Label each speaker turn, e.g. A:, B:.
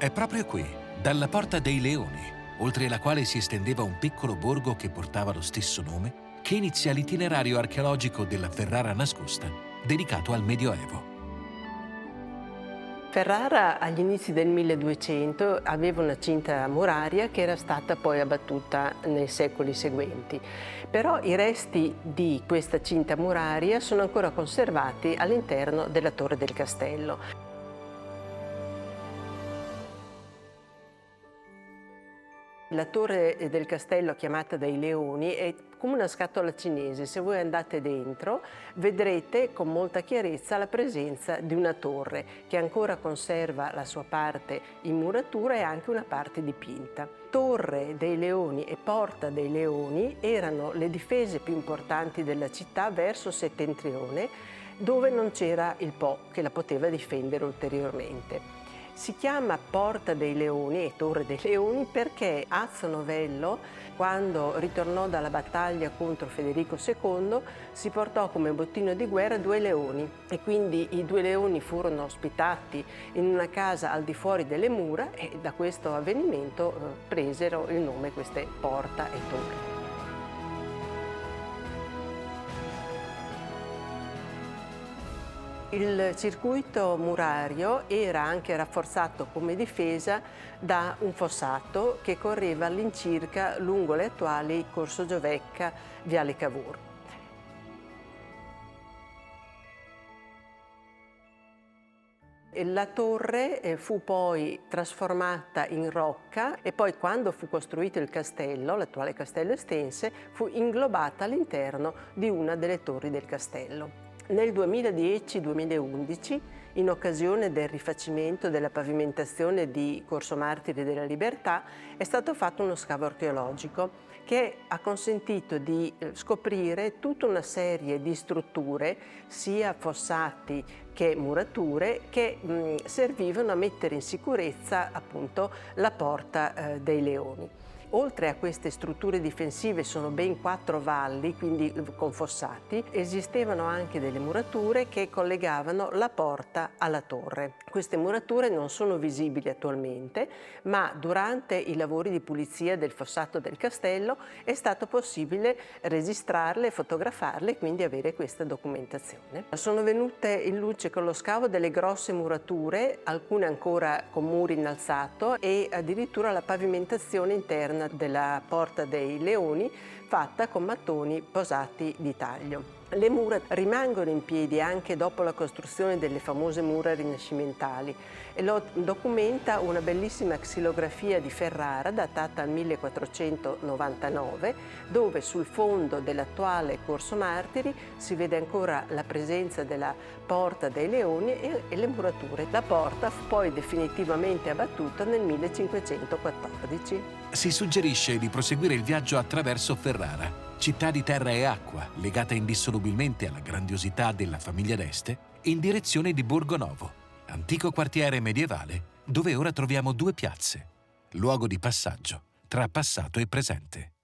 A: È proprio qui, dalla Porta dei Leoni, oltre la quale si estendeva un piccolo borgo che portava lo stesso nome, che inizia l'itinerario archeologico della Ferrara nascosta, dedicato al Medioevo.
B: Ferrara agli inizi del 1200 aveva una cinta muraria che era stata poi abbattuta nei secoli seguenti. Però i resti di questa cinta muraria sono ancora conservati all'interno della torre del castello. La torre del castello, chiamata dei Leoni, è come una scatola cinese. Se voi andate dentro vedrete con molta chiarezza la presenza di una torre che ancora conserva la sua parte in muratura e anche una parte dipinta. Torre dei Leoni e Porta dei Leoni erano le difese più importanti della città verso settentrione, dove non c'era il Po che la poteva difendere ulteriormente. Si chiama Porta dei Leoni e Torre dei Leoni perché Azzo Novello, quando ritornò dalla battaglia contro Federico II, si portò come bottino di guerra 2 leoni e quindi i 2 leoni furono ospitati in una casa al di fuori delle mura e da questo avvenimento presero il nome queste Porta e Torre. Il circuito murario era anche rafforzato come difesa da un fossato che correva all'incirca lungo le attuali Corso Giovecca, Viale Cavour. La torre fu poi trasformata in rocca e poi quando fu costruito il castello, l'attuale castello Estense, fu inglobata all'interno di una delle torri del castello. Nel 2010-2011, in occasione del rifacimento della pavimentazione di Corso Martiri della Libertà, è stato fatto uno scavo archeologico che ha consentito di scoprire tutta una serie di strutture, sia fossati che murature, che servivano a mettere in sicurezza appunto la Porta dei Leoni. Oltre a queste strutture difensive sono ben 4 valli, quindi con fossati, esistevano anche delle murature che collegavano la porta alla torre. Queste murature non sono visibili attualmente, ma durante i lavori di pulizia del fossato del castello è stato possibile registrarle, fotografarle e quindi avere questa documentazione. Sono venute in luce con lo scavo delle grosse murature, alcune ancora con muri in alzato e addirittura la pavimentazione interna della Porta dei Leoni fatta con mattoni posati di taglio. Le mura rimangono in piedi anche dopo la costruzione delle famose mura rinascimentali e lo documenta una bellissima xilografia di Ferrara datata al 1499 dove sul fondo dell'attuale Corso Martiri si vede ancora la presenza della Porta dei Leoni e le murature. La porta fu poi definitivamente abbattuta nel 1514.
A: Si suggerisce di proseguire il viaggio attraverso Ferrara, città di terra e acqua, legata indissolubilmente alla grandiosità della famiglia d'Este, in direzione di Borgonovo, antico quartiere medievale dove ora troviamo 2 piazze, luogo di passaggio tra passato e presente.